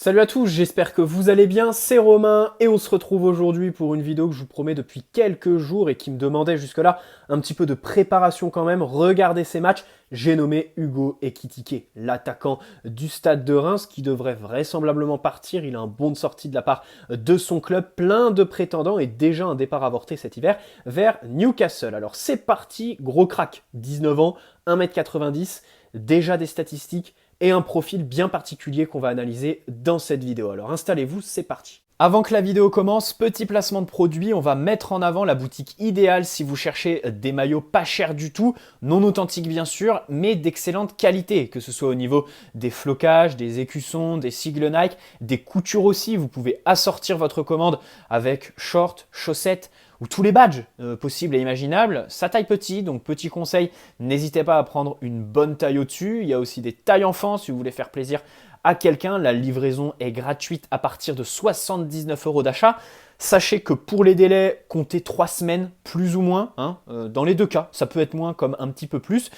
Salut à tous, j'espère que vous allez bien, c'est Romain et on se retrouve aujourd'hui pour une vidéo que je vous promets depuis quelques jours et qui me demandait jusque-là un petit peu de préparation quand même. Regardez ces matchs, j'ai nommé Hugo Ekitike, l'attaquant du Stade de Reims qui devrait vraisemblablement partir. Il a un bon de sortie de la part de son club, plein de prétendants et déjà un départ avorté cet hiver vers Newcastle. Alors c'est parti, gros crack, 19 ans, 1m90, déjà des statistiques et un profil bien particulier qu'on va analyser dans cette vidéo. Alors installez-vous, c'est parti. Avant que la vidéo commence, petit placement de produit, on va mettre en avant la boutique idéale si vous cherchez des maillots pas chers du tout, non authentiques bien sûr, mais d'excellente qualité, que ce soit au niveau des flocages, des écussons, des sigles Nike, des coutures aussi. Vous pouvez assortir votre commande avec shorts, chaussettes, ou tous les badges possibles et imaginables. Ça taille petit, donc petit conseil, n'hésitez pas à prendre une bonne taille au-dessus. Il y a aussi des tailles enfants si vous voulez faire plaisir à quelqu'un. La livraison est gratuite à partir de 79 € d'achat. Sachez que pour les délais, comptez 3 semaines, plus ou moins, dans les deux cas. Ça peut être moins comme un petit peu plus.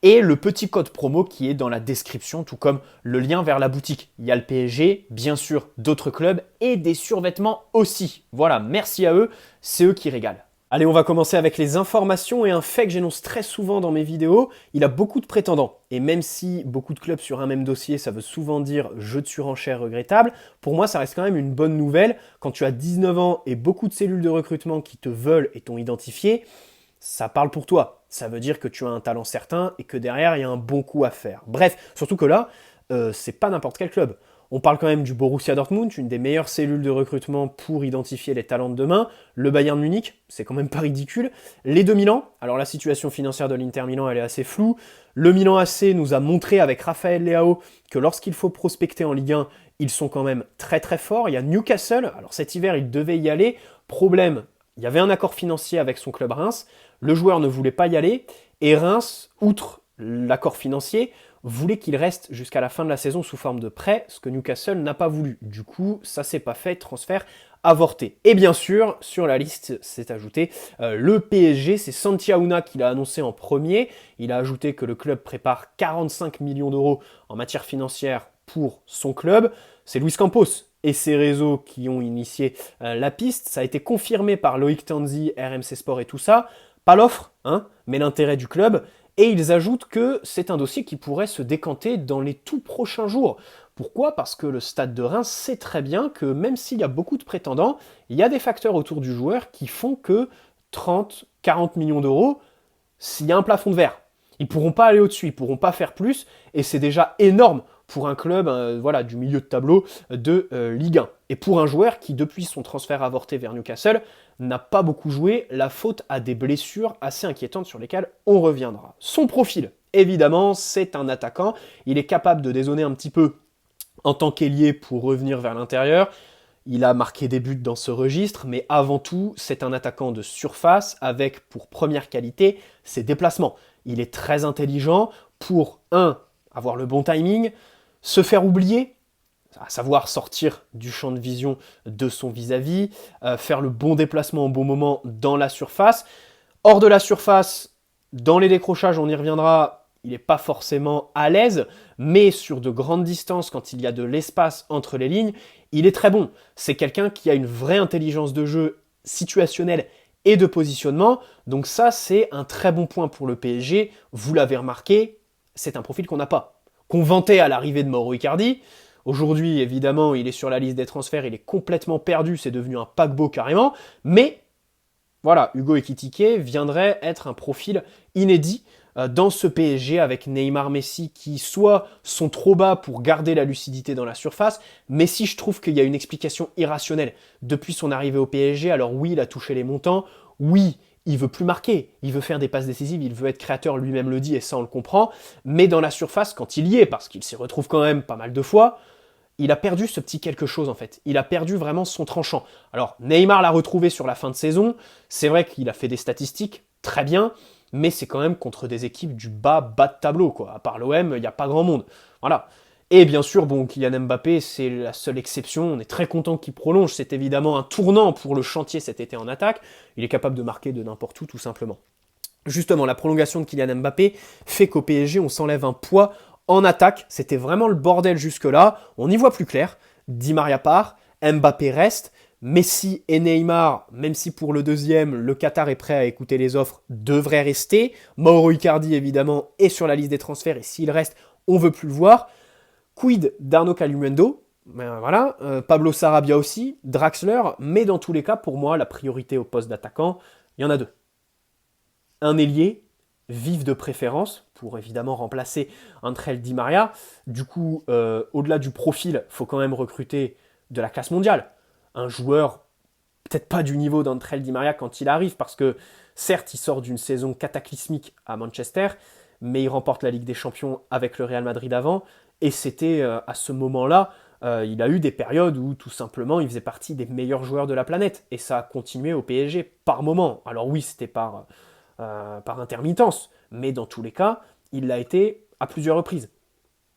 Et le petit code promo qui est dans la description, tout comme le lien vers la boutique. Il y a le PSG, bien sûr, d'autres clubs et des survêtements aussi. Voilà, merci à eux, c'est eux qui régalent. Allez, on va commencer avec les informations et un fait que j'énonce très souvent dans mes vidéos, il a beaucoup de prétendants. Et même si beaucoup de clubs sur un même dossier, ça veut souvent dire jeu de surenchère regrettable, pour moi ça reste quand même une bonne nouvelle. Quand tu as 19 ans et beaucoup de cellules de recrutement qui te veulent et t'ont identifié, ça parle pour toi. Ça veut dire que tu as un talent certain et que derrière, il y a un bon coup à faire. Bref, surtout que là, c'est pas n'importe quel club. On parle quand même du Borussia Dortmund, une des meilleures cellules de recrutement pour identifier les talents de demain. Le Bayern Munich, c'est quand même pas ridicule. Les deux Milan, alors la situation financière de l'Inter Milan, elle est assez floue. Le Milan AC nous a montré avec Raphaël Leao que lorsqu'il faut prospecter en Ligue 1, ils sont quand même très très forts. Il y a Newcastle, alors cet hiver, il devait y aller. Problème, il y avait un accord financier avec son club Reims. Le joueur ne voulait pas y aller et Reims, outre l'accord financier, voulait qu'il reste jusqu'à la fin de la saison sous forme de prêt, ce que Newcastle n'a pas voulu. Du coup, ça s'est pas fait, transfert avorté. Et bien sûr, sur la liste s'est ajouté le PSG, c'est Santi Aouna qui l'a annoncé en premier. Il a ajouté que le club prépare 45 millions d'euros en matière financière pour son club. C'est Luis Campos et ses réseaux qui ont initié la piste. Ça a été confirmé par Loïc Tanzi, RMC Sport et tout ça. Pas l'offre, mais l'intérêt du club. Et ils ajoutent que c'est un dossier qui pourrait se décanter dans les tout prochains jours. Pourquoi ? Parce que le Stade de Reims sait très bien que même s'il y a beaucoup de prétendants, il y a des facteurs autour du joueur qui font que 30, 40 millions d'euros, s'il y a un plafond de verre. Ils ne pourront pas aller au-dessus, ils ne pourront pas faire plus, et c'est déjà énorme pour un club du milieu de tableau de Ligue 1. Et pour un joueur qui, depuis son transfert avorté vers Newcastle, n'a pas beaucoup joué, la faute à des blessures assez inquiétantes sur lesquelles on reviendra. Son profil, évidemment, c'est un attaquant. Il est capable de dézonner un petit peu en tant qu'ailier pour revenir vers l'intérieur. Il a marqué des buts dans ce registre, mais avant tout, c'est un attaquant de surface avec pour première qualité ses déplacements. Il est très intelligent pour, avoir le bon timing, se faire oublier, à savoir sortir du champ de vision de son vis-à-vis, faire le bon déplacement au bon moment dans la surface. Hors de la surface, dans les décrochages, on y reviendra, il n'est pas forcément à l'aise, mais sur de grandes distances, quand il y a de l'espace entre les lignes, il est très bon. C'est quelqu'un qui a une vraie intelligence de jeu situationnelle et de positionnement, donc ça c'est un très bon point pour le PSG. Vous l'avez remarqué, c'est un profil qu'on n'a pas. Qu'on vantait à l'arrivée de Mauro Icardi. Aujourd'hui, évidemment, il est sur la liste des transferts, il est complètement perdu, c'est devenu un paquebot carrément, mais voilà, Hugo Ekitike viendrait être un profil inédit dans ce PSG avec Neymar, Messi qui soit sont trop bas pour garder la lucidité dans la surface. Messi, je trouve qu'il y a une explication irrationnelle depuis son arrivée au PSG. Alors oui, il a touché les montants, oui, il veut plus marquer, il veut faire des passes décisives, il veut être créateur, lui-même le dit et ça on le comprend, mais dans la surface, quand il y est, parce qu'il s'y retrouve quand même pas mal de fois, il a perdu ce petit quelque chose en fait. Il a perdu vraiment son tranchant. Alors Neymar l'a retrouvé sur la fin de saison, c'est vrai qu'il a fait des statistiques très bien, mais c'est quand même contre des équipes du bas de tableau, quoi. À part l'OM, il n'y a pas grand monde. Voilà. Et bien sûr, bon, Kylian Mbappé, c'est la seule exception. On est très content qu'il prolonge. C'est évidemment un tournant pour le chantier cet été en attaque. Il est capable de marquer de n'importe où, tout simplement. Justement, la prolongation de Kylian Mbappé fait qu'au PSG, on s'enlève un poids en attaque. C'était vraiment le bordel jusque-là. On y voit plus clair. Di Maria part, Mbappé reste, Messi et Neymar, même si pour le deuxième, le Qatar est prêt à écouter les offres, devraient rester. Mauro Icardi, évidemment, est sur la liste des transferts et s'il reste, on veut plus le voir. Quid d'Arnaud Calimundo? Voilà, Pablo Sarabia aussi, Draxler, mais dans tous les cas, pour moi, la priorité au poste d'attaquant, il y en a deux. Un ailier, vif de préférence, pour évidemment remplacer André Di Maria. Du coup, au-delà du profil, il faut quand même recruter de la classe mondiale. Un joueur, peut-être pas du niveau d'André Di Maria quand il arrive, parce que certes, il sort d'une saison cataclysmique à Manchester, mais il remporte la Ligue des Champions avec le Real Madrid avant, et c'était à ce moment-là, il a eu des périodes où tout simplement il faisait partie des meilleurs joueurs de la planète, et ça a continué au PSG par moment. Alors oui, c'était par intermittence, mais dans tous les cas, il l'a été à plusieurs reprises.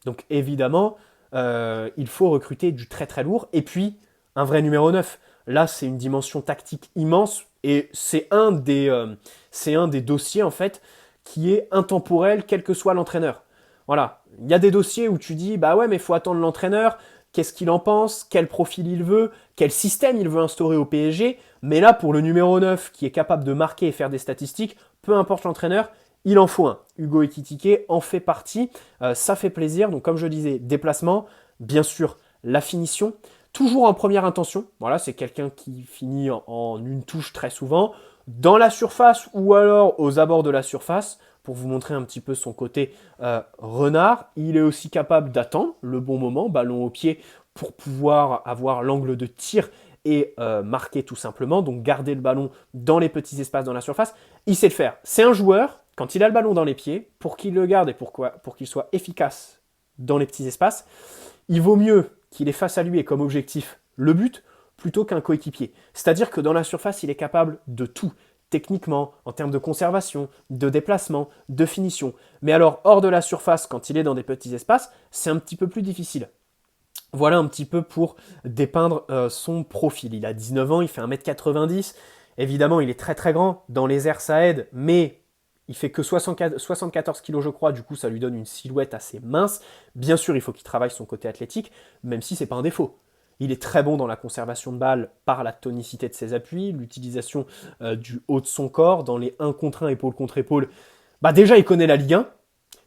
Donc évidemment, il faut recruter du très très lourd, et puis un vrai numéro 9. Là, c'est une dimension tactique immense, et c'est un des dossiers en fait qui est intemporel, quel que soit l'entraîneur. Voilà, il y a des dossiers où tu dis, bah ouais, mais il faut attendre l'entraîneur, qu'est-ce qu'il en pense, quel profil il veut, quel système il veut instaurer au PSG, mais là, pour le numéro 9 qui est capable de marquer et faire des statistiques, peu importe l'entraîneur, il en faut un. Hugo Ekitike en fait partie, ça fait plaisir. Donc comme je disais, déplacement, bien sûr, la finition, toujours en première intention. Voilà, c'est quelqu'un qui finit en une touche très souvent, dans la surface ou alors aux abords de la surface, pour vous montrer un petit peu son côté renard. Il est aussi capable d'attendre le bon moment, ballon au pied, pour pouvoir avoir l'angle de tir et marquer tout simplement, donc garder le ballon dans les petits espaces dans la surface. Il sait le faire. C'est un joueur, quand il a le ballon dans les pieds, pour qu'il le garde et pour qu'il soit efficace dans les petits espaces, il vaut mieux qu'il ait face à lui et comme objectif le but, plutôt qu'un coéquipier. C'est-à-dire que dans la surface, il est capable de tout, techniquement, en termes de conservation, de déplacement, de finition. Mais alors, hors de la surface, quand il est dans des petits espaces, c'est un petit peu plus difficile. Voilà un petit peu pour dépeindre son profil. Il a 19 ans, il fait 1m90. Évidemment, il est très très grand. Dans les airs, ça aide, mais il fait que 74 kg, je crois. Du coup, ça lui donne une silhouette assez mince. Bien sûr, il faut qu'il travaille son côté athlétique, même si c'est pas un défaut. Il est très bon dans la conservation de balles par la tonicité de ses appuis, l'utilisation du haut de son corps, dans les 1 contre 1, épaule contre épaule. Bah déjà, il connaît la Ligue 1,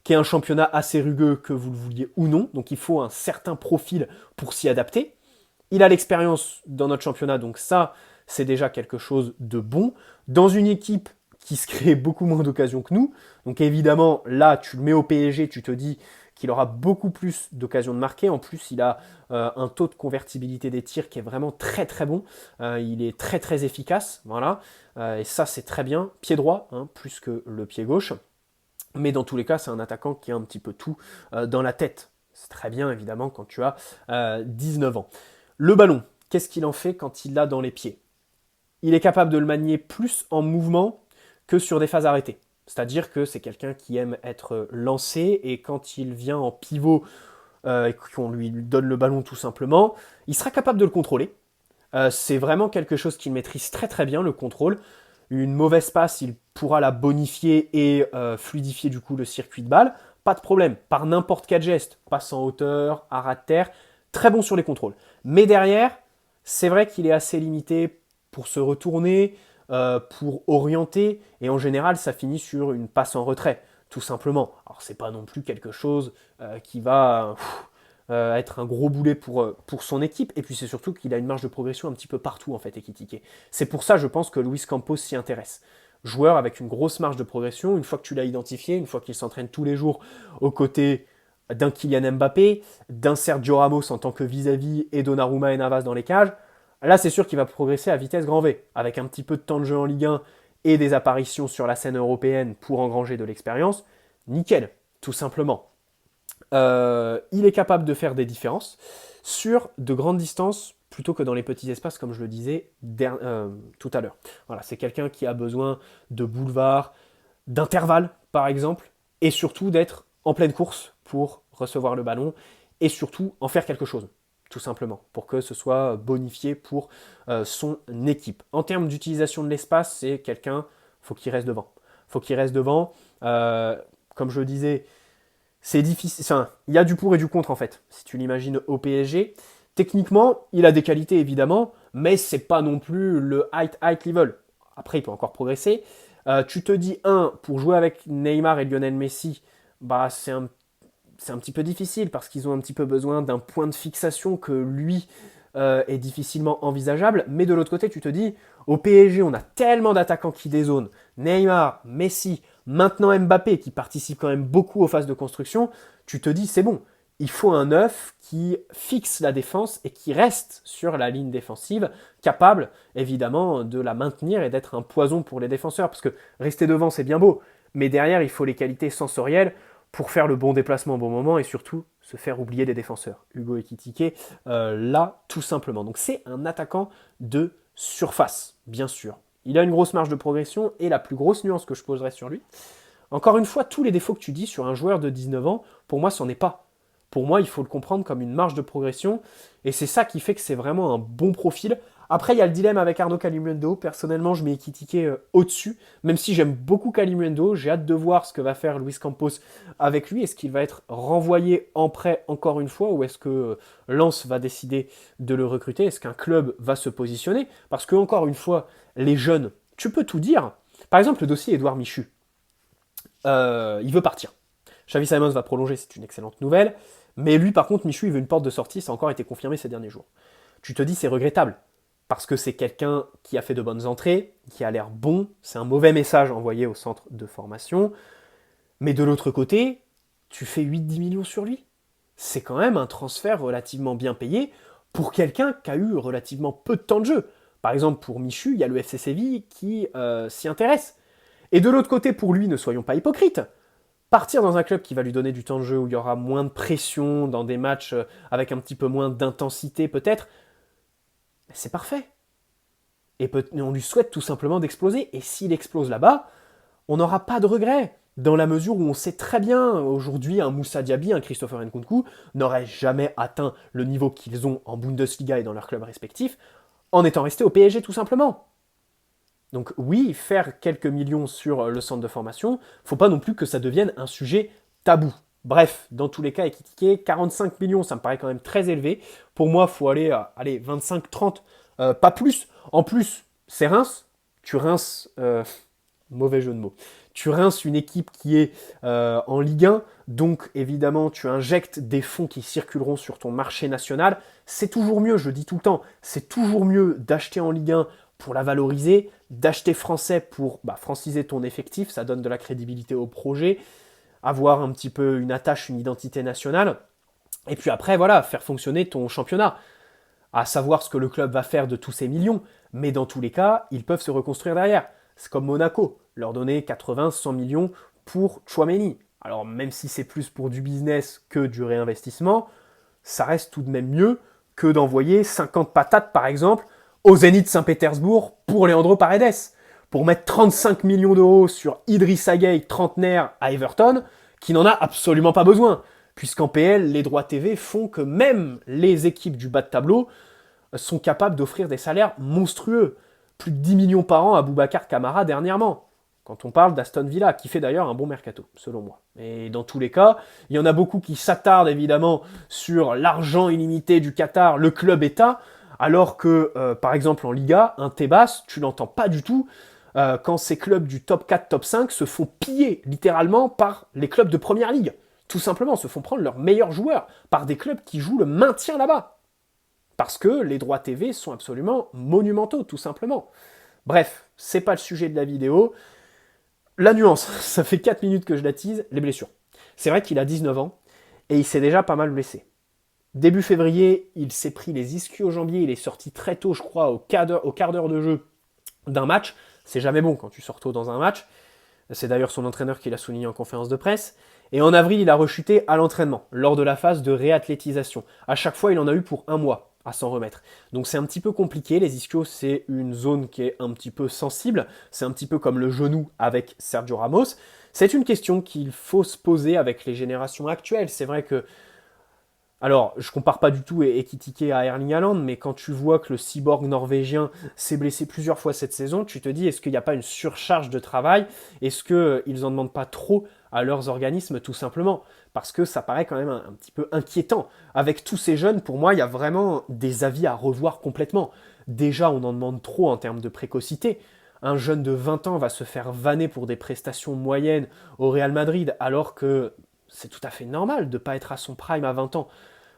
qui est un championnat assez rugueux, que vous le vouliez ou non. Donc il faut un certain profil pour s'y adapter. Il a l'expérience dans notre championnat, donc ça, c'est déjà quelque chose de bon. Dans une équipe qui se crée beaucoup moins d'occasions que nous. Donc évidemment, là, tu le mets au PSG, tu te dis qu'il aura beaucoup plus d'occasions de marquer. En plus, il a un taux de convertibilité des tirs qui est vraiment très très bon. Il est très très efficace, voilà. Et ça, c'est très bien. Pied droit, hein, plus que le pied gauche. Mais dans tous les cas, c'est un attaquant qui a un petit peu tout dans la tête. C'est très bien, évidemment, quand tu as 19 ans. Le ballon, qu'est-ce qu'il en fait quand il l'a dans les pieds? Il est capable de le manier plus en mouvement que sur des phases arrêtées. C'est-à-dire que c'est quelqu'un qui aime être lancé et quand il vient en pivot et qu'on lui donne le ballon tout simplement, il sera capable de le contrôler. C'est vraiment quelque chose qu'il maîtrise très très bien, le contrôle. Une mauvaise passe, il pourra la bonifier et fluidifier du coup le circuit de balle. Pas de problème, par n'importe quel geste, passe en hauteur, à ras de terre, très bon sur les contrôles. Mais derrière, c'est vrai qu'il est assez limité pour se retourner, pour orienter, et en général, ça finit sur une passe en retrait, tout simplement. Alors, c'est pas non plus quelque chose qui va être un gros boulet pour son équipe, et puis c'est surtout qu'il a une marge de progression un petit peu partout, en fait, Ekitike. C'est pour ça, je pense, que Luis Campos s'y intéresse. Joueur avec une grosse marge de progression, une fois que tu l'as identifié, une fois qu'il s'entraîne tous les jours aux côtés d'un Kylian Mbappé, d'un Sergio Ramos en tant que vis-à-vis, et Donnarumma et Navas dans les cages, là, c'est sûr qu'il va progresser à vitesse grand V, avec un petit peu de temps de jeu en Ligue 1 et des apparitions sur la scène européenne pour engranger de l'expérience. Nickel, tout simplement. Il est capable de faire des différences sur de grandes distances plutôt que dans les petits espaces, comme je le disais tout à l'heure. Voilà, c'est quelqu'un qui a besoin de boulevards, d'intervalles, par exemple, et surtout d'être en pleine course pour recevoir le ballon et surtout en faire quelque chose, tout simplement, pour que ce soit bonifié pour son équipe. En termes d'utilisation de l'espace, c'est quelqu'un, faut qu'il reste devant. Faut qu'il reste devant. Comme je le disais, c'est difficile. Enfin, il y a du pour et du contre en fait. Si tu l'imagines au PSG, Techniquement, il a des qualités évidemment, mais c'est pas non plus le high level. Après, il peut encore progresser. Tu te dis, pour jouer avec Neymar et Lionel Messi, bah c'est un petit peu difficile parce qu'ils ont un petit peu besoin d'un point de fixation que lui est difficilement envisageable. Mais de l'autre côté, tu te dis, au PSG, on a tellement d'attaquants qui dézonent. Neymar, Messi, maintenant Mbappé qui participe quand même beaucoup aux phases de construction. Tu te dis, c'est bon. Il faut un neuf qui fixe la défense et qui reste sur la ligne défensive, capable évidemment de la maintenir et d'être un poison pour les défenseurs. Parce que rester devant, c'est bien beau, mais derrière, il faut les qualités sensorielles pour faire le bon déplacement au bon moment et surtout se faire oublier des défenseurs. Hugo Ekitike, là, tout simplement. Donc c'est un attaquant de surface, bien sûr. Il a une grosse marge de progression et la plus grosse nuance que je poserais sur lui. Encore une fois, tous les défauts que tu dis sur un joueur de 19 ans, pour moi, c'en est pas. Pour moi, il faut le comprendre comme une marge de progression, et c'est ça qui fait que c'est vraiment un bon profil. Après, il y a le dilemme avec Arnaud Calimundo. Personnellement, je mets Ekitike au-dessus, même si j'aime beaucoup Calimundo. J'ai hâte de voir ce que va faire Luis Campos avec lui. Est-ce qu'il va être renvoyé en prêt encore une fois, ou est-ce que Lens va décider de le recruter? Est-ce qu'un club va se positionner? Parce que, encore une fois, les jeunes, tu peux tout dire. Par exemple, le dossier Édouard Michu. Il veut partir. Xavi Simons va prolonger, c'est une excellente nouvelle. Mais lui, par contre, Michu, il veut une porte de sortie, ça a encore été confirmé ces derniers jours. Tu te dis, c'est regrettable, parce que c'est quelqu'un qui a fait de bonnes entrées, qui a l'air bon, c'est un mauvais message envoyé au centre de formation. Mais de l'autre côté, tu fais 8-10 millions sur lui. C'est quand même un transfert relativement bien payé pour quelqu'un qui a eu relativement peu de temps de jeu. Par exemple, pour Michu, il y a le FC Séville qui s'y intéresse. Et de l'autre côté, pour lui, ne soyons pas hypocrites, partir dans un club qui va lui donner du temps de jeu, où il y aura moins de pression, dans des matchs avec un petit peu moins d'intensité peut-être, c'est parfait. Et on lui souhaite tout simplement d'exploser. Et s'il explose là-bas, on n'aura pas de regrets. Dans la mesure où on sait très bien, aujourd'hui, un Moussa Diaby, un Christopher Nkunku, n'aurait jamais atteint le niveau qu'ils ont en Bundesliga et dans leurs clubs respectifs, en étant restés au PSG tout simplement. Donc oui, faire quelques millions sur le centre de formation, faut pas non plus que ça devienne un sujet tabou. Bref, dans tous les cas, Ekitike, 45 millions, ça me paraît quand même très élevé. Pour moi, il faut aller à 25-30, pas plus. En plus, c'est Reims. Tu rinces, mauvais jeu de mots, tu rinces une équipe qui est en Ligue 1, donc évidemment, tu injectes des fonds qui circuleront sur ton marché national. C'est toujours mieux, je le dis tout le temps, c'est toujours mieux d'acheter en Ligue 1 pour la valoriser, d'acheter français pour franciser ton effectif, ça donne de la crédibilité au projet, avoir un petit peu une attache, une identité nationale, et puis après, voilà, faire fonctionner ton championnat, à savoir ce que le club va faire de tous ces millions, mais dans tous les cas, ils peuvent se reconstruire derrière. C'est comme Monaco, leur donner 80-100 millions pour Tchouaméni. Alors même si c'est plus pour du business que du réinvestissement, ça reste tout de même mieux que d'envoyer 50 patates, par exemple, au Zénith Saint-Pétersbourg pour Leandro Paredes. Pour mettre 35 millions d'euros sur Idrissa Gueye, trentenaire, à Everton, qui n'en a absolument pas besoin. Puisqu'en PL, les droits TV font que même les équipes du bas de tableau sont capables d'offrir des salaires monstrueux. Plus de 10 millions par an à Boubacar Kamara dernièrement. Quand on parle d'Aston Villa, qui fait d'ailleurs un bon mercato, selon moi. Et dans tous les cas, il y en a beaucoup qui s'attardent évidemment sur l'argent illimité du Qatar, le club État, alors que, par exemple, en Liga, un Tebas, tu l'entends pas du tout quand ces clubs du top 4, top 5 se font piller littéralement par les clubs de première ligue. Tout simplement, se font prendre leurs meilleurs joueurs par des clubs qui jouent le maintien là-bas. Parce que les droits TV sont absolument monumentaux, tout simplement. Bref, c'est pas le sujet de la vidéo. La nuance, ça fait 4 minutes que je la tease, les blessures. C'est vrai qu'il a 19 ans et il s'est déjà pas mal blessé. Début février, il s'est pris les ischio-jambiers, il est sorti très tôt, je crois, au quart d'heure de jeu d'un match. C'est jamais bon quand tu sors tôt dans un match. C'est d'ailleurs son entraîneur qui l'a souligné en conférence de presse. Et en avril, il a rechuté à l'entraînement, lors de la phase de réathlétisation. À chaque fois, il en a eu pour un mois à s'en remettre. Donc c'est un petit peu compliqué. Les ischios, c'est une zone qui est un petit peu sensible. C'est un petit peu comme le genou avec Sergio Ramos. C'est une question qu'il faut se poser avec les générations actuelles. C'est vrai que Alors, je compare pas du tout Ekitike à Erling Haaland, mais quand tu vois que le cyborg norvégien s'est blessé plusieurs fois cette saison, tu te dis, est-ce qu'il n'y a pas une surcharge de travail? Est-ce qu'ils en demandent pas trop à leurs organismes, tout simplement? Parce que ça paraît quand même un petit peu inquiétant. Avec tous ces jeunes, pour moi, il y a vraiment des avis à revoir complètement. Déjà, on en demande trop en termes de précocité. Un jeune de 20 ans va se faire vanner pour des prestations moyennes au Real Madrid, alors que c'est tout à fait normal de ne pas être à son prime à 20 ans.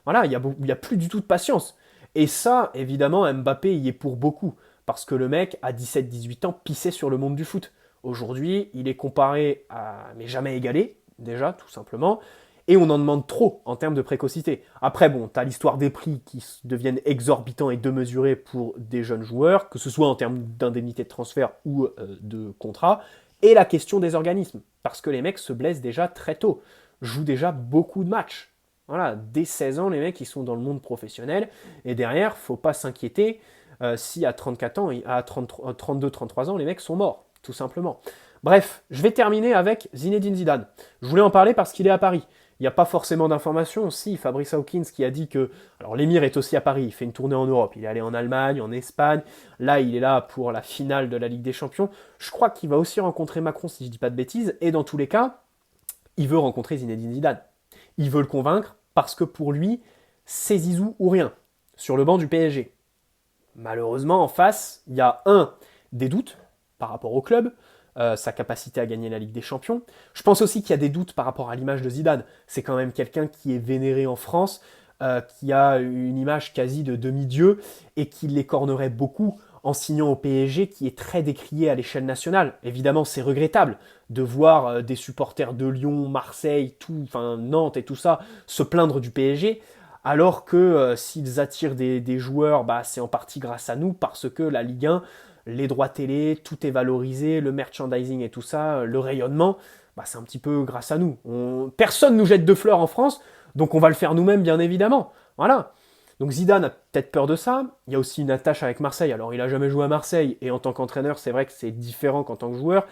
Voilà, il y a plus du tout de patience. Et ça, évidemment, Mbappé y est pour beaucoup. Parce que le mec, à 17-18 ans, pissait sur le monde du foot. Aujourd'hui, il est comparé à, mais jamais égalé, déjà, tout simplement. Et on en demande trop en termes de précocité. Après, bon, t'as l'histoire des prix qui deviennent exorbitants et démesurés pour des jeunes joueurs, que ce soit en termes d'indemnité de transfert ou de contrat, et la question des organismes. Parce que les mecs se blessent déjà très tôt, jouent déjà beaucoup de matchs. Voilà, dès 16 ans, les mecs, ils sont dans le monde professionnel. Et derrière, faut pas s'inquiéter si à 34 ans, à 32-33 ans, les mecs sont morts, tout simplement. Bref, je vais terminer avec Zinedine Zidane. Je voulais en parler parce qu'il est à Paris. Il n'y a pas forcément d'informations. Si, Fabrice Hawkins qui a dit que... Alors l'émir est aussi à Paris, il fait une tournée en Europe. Il est allé en Allemagne, en Espagne. Là, il est là pour la finale de la Ligue des Champions. Je crois qu'il va aussi rencontrer Macron, si je ne dis pas de bêtises. Et dans tous les cas, il veut rencontrer Zinedine Zidane. Il veut le convaincre parce que pour lui, c'est Zizou ou rien, sur le banc du PSG. Malheureusement, en face, il y a des doutes par rapport au club, sa capacité à gagner la Ligue des Champions. Je pense aussi qu'il y a des doutes par rapport à l'image de Zidane. C'est quand même quelqu'un qui est vénéré en France, qui a une image quasi de demi-dieu et qui l'écornerait beaucoup en signant au PSG, qui est très décrié à l'échelle nationale. Évidemment, c'est regrettable de voir des supporters de Lyon, Marseille, Nantes et tout ça se plaindre du PSG, alors que s'ils attirent des joueurs, bah, c'est en partie grâce à nous, parce que la Ligue 1, les droits télé, tout est valorisé, le merchandising et tout ça, le rayonnement, bah, c'est un petit peu grâce à nous. Personne nous jette de fleurs en France, donc on va le faire nous-mêmes, bien évidemment. Voilà. Donc Zidane a peut-être peur de ça. Il y a aussi une attache avec Marseille. Alors il a jamais joué à Marseille, et en tant qu'entraîneur, c'est vrai que c'est différent qu'en tant que joueur.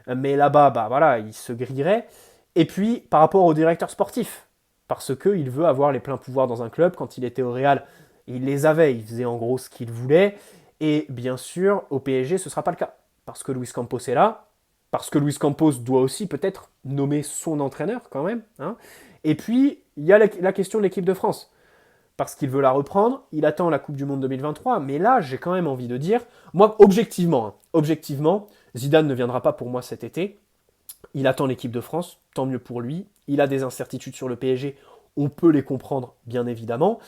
Mais là-bas, bah voilà, il se grillerait. Et puis, par rapport au directeur sportif, parce qu'il veut avoir les pleins pouvoirs dans un club. Quand il était au Real, il les avait, il faisait en gros ce qu'il voulait. Et bien sûr, au PSG, ce ne sera pas le cas. Parce que Luis Campos est là, parce que Luis Campos doit aussi peut-être nommer son entraîneur quand même. Hein. Et puis, il y a la question de l'équipe de France. Parce qu'il veut la reprendre, il attend la Coupe du Monde 2023, mais là, j'ai quand même envie de dire, moi, objectivement, Zidane ne viendra pas pour moi cet été. Il attend l'équipe de France, tant mieux pour lui. Il a des incertitudes sur le PSG, on peut les comprendre, bien évidemment.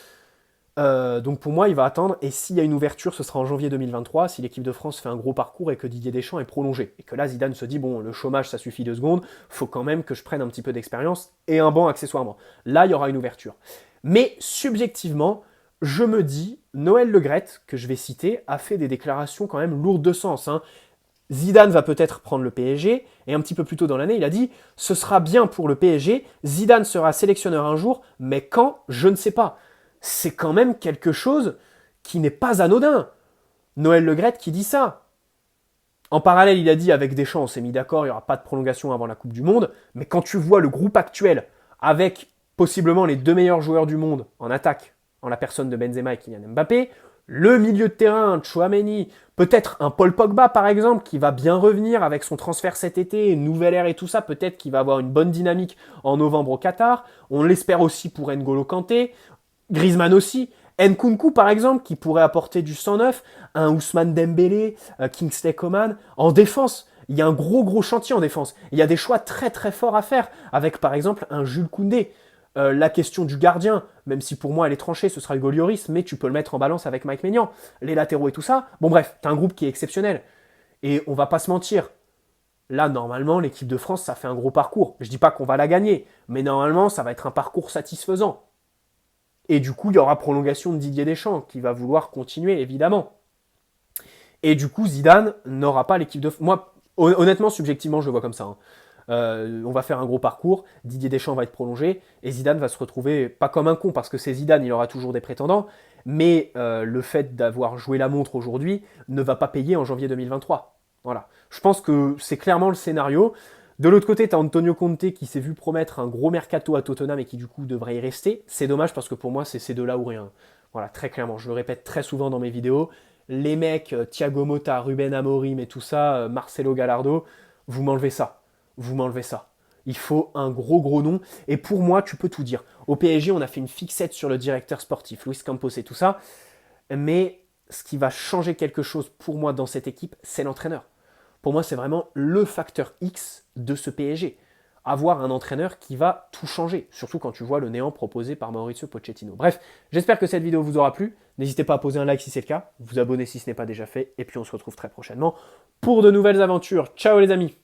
Donc pour moi, il va attendre, et s'il y a une ouverture, ce sera en janvier 2023, si l'équipe de France fait un gros parcours et que Didier Deschamps est prolongé. Et que là, Zidane se dit, bon, le chômage, ça suffit 2 secondes, faut quand même que je prenne un petit peu d'expérience, et un banc accessoirement. Là, il y aura une ouverture. Mais subjectivement, je me dis, Noël Le Graët, que je vais citer, a fait des déclarations quand même lourdes de sens. Hein. Zidane va peut-être prendre le PSG, et un petit peu plus tôt dans l'année, il a dit « Ce sera bien pour le PSG, Zidane sera sélectionneur un jour, mais quand, je ne sais pas. » C'est quand même quelque chose qui n'est pas anodin. Noël Le Graët qui dit ça. En parallèle, il a dit avec Deschamps, on s'est mis d'accord, il n'y aura pas de prolongation avant la Coupe du Monde, mais quand tu vois le groupe actuel, avec possiblement les 2 meilleurs joueurs du monde en attaque, en la personne de Benzema et Kylian Mbappé, le milieu de terrain, Chouameni, peut-être un Paul Pogba par exemple, qui va bien revenir avec son transfert cet été, une nouvelle ère et tout ça, peut-être qu'il va avoir une bonne dynamique en novembre au Qatar, on l'espère aussi pour N'Golo Kanté, Griezmann aussi, Nkunku par exemple, qui pourrait apporter du 109, un Ousmane Dembélé, Kingsley Coman, en défense. Il y a un gros chantier en défense. Il y a des choix très forts à faire, avec par exemple un Jules Koundé. La question du gardien, même si pour moi elle est tranchée, ce sera Hugo Lloris, mais tu peux le mettre en balance avec Mike Maignan. Les latéraux et tout ça. Bon bref, t'as un groupe qui est exceptionnel. Et on va pas se mentir. Là, normalement, l'équipe de France, ça fait un gros parcours. Je dis pas qu'on va la gagner, mais normalement, ça va être un parcours satisfaisant. Et du coup, il y aura prolongation de Didier Deschamps, qui va vouloir continuer, évidemment. Et du coup, Zidane n'aura pas l'équipe de... Moi, honnêtement, subjectivement, je le vois comme ça. Hein. On va faire un gros parcours, Didier Deschamps va être prolongé, et Zidane va se retrouver, pas comme un con, parce que c'est Zidane, il aura toujours des prétendants, mais le fait d'avoir joué la montre aujourd'hui ne va pas payer en janvier 2023. Voilà. Je pense que c'est clairement le scénario. De l'autre côté, tu as Antonio Conte qui s'est vu promettre un gros mercato à Tottenham et qui du coup devrait y rester. C'est dommage parce que pour moi, c'est ces deux-là ou rien. Voilà, très clairement, je le répète très souvent dans mes vidéos. Les mecs, Thiago Motta, Ruben Amorim et tout ça, Marcelo Gallardo, vous m'enlevez ça. Vous m'enlevez ça. Il faut un gros nom. Et pour moi, tu peux tout dire. Au PSG, on a fait une fixette sur le directeur sportif, Luis Campos et tout ça. Mais ce qui va changer quelque chose pour moi dans cette équipe, c'est l'entraîneur. Pour moi, c'est vraiment le facteur X de ce PSG. Avoir un entraîneur qui va tout changer, surtout quand tu vois le néant proposé par Mauricio Pochettino. Bref, j'espère que cette vidéo vous aura plu. N'hésitez pas à poser un like si c'est le cas, vous abonner si ce n'est pas déjà fait, et puis on se retrouve très prochainement pour de nouvelles aventures. Ciao les amis!